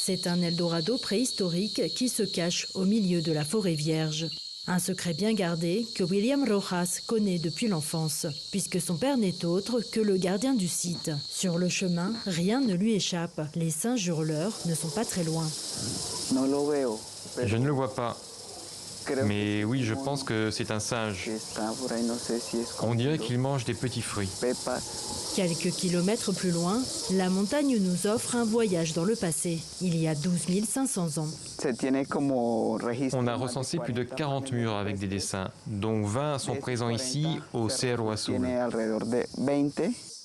C'est un Eldorado préhistorique qui se cache au milieu de la forêt vierge. Un secret bien gardé que William Rojas connaît depuis l'enfance, puisque son père n'est autre que le gardien du site. Sur le chemin, rien ne lui échappe. Les singes hurleurs ne sont pas très loin. Je ne le vois pas. Mais oui, je pense que c'est un singe. On dirait qu'il mange des petits fruits. Quelques kilomètres plus loin, la montagne nous offre un voyage dans le passé, il y a 12 500 ans. On a recensé plus de 40 murs avec des dessins, dont 20 sont présents ici au Cerro Azul.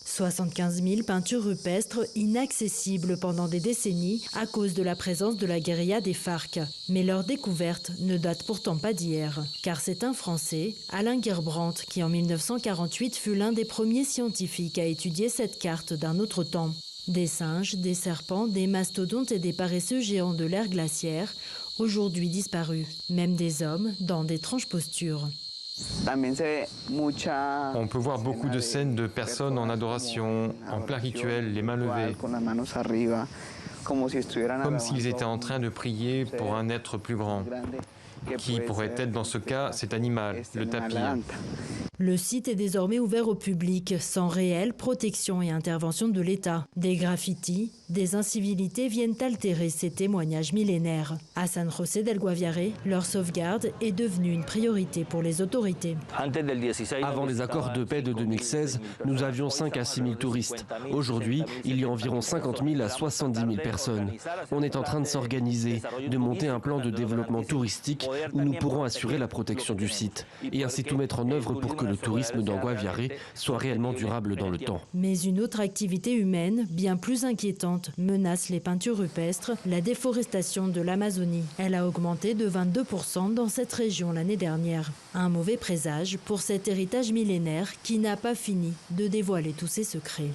75 000 peintures rupestres inaccessibles pendant des décennies à cause de la présence de la guérilla des FARC. Mais leur découverte ne date pourtant pas d'hier, car c'est un Français, Alain Guerbrandt, qui en 1948 fut l'un des premiers scientifiques à étudier cette carte d'un autre temps. Des singes, des serpents, des mastodontes et des paresseux géants de l'ère glaciaire, aujourd'hui disparus, même des hommes dans d'étranges postures. On peut voir beaucoup de scènes de personnes en adoration, en plein rituel, les mains levées, comme s'ils étaient en train de prier pour un être plus grand, qui pourrait être dans ce cas cet animal, le tapir. Le site est désormais ouvert au public, sans réelle protection et intervention de l'État. Des graffitis, des incivilités viennent altérer ces témoignages millénaires. À San José del Guaviare, leur sauvegarde est devenue une priorité pour les autorités. Avant les accords de paix de 2016, nous avions 5 à 6 000 touristes. Aujourd'hui, il y a environ 50 000 à 70 000 personnes. On est en train de s'organiser, de monter un plan de développement touristique où nous pourrons assurer la protection du site et ainsi tout mettre en œuvre pour que le tourisme dans Guaviare soit réellement durable dans le temps. Mais une autre activité humaine, bien plus inquiétante, menace les peintures rupestres, la déforestation de l'Amazonie. Elle a augmenté de 22% dans cette région l'année dernière. Un mauvais présage pour cet héritage millénaire qui n'a pas fini de dévoiler tous ses secrets.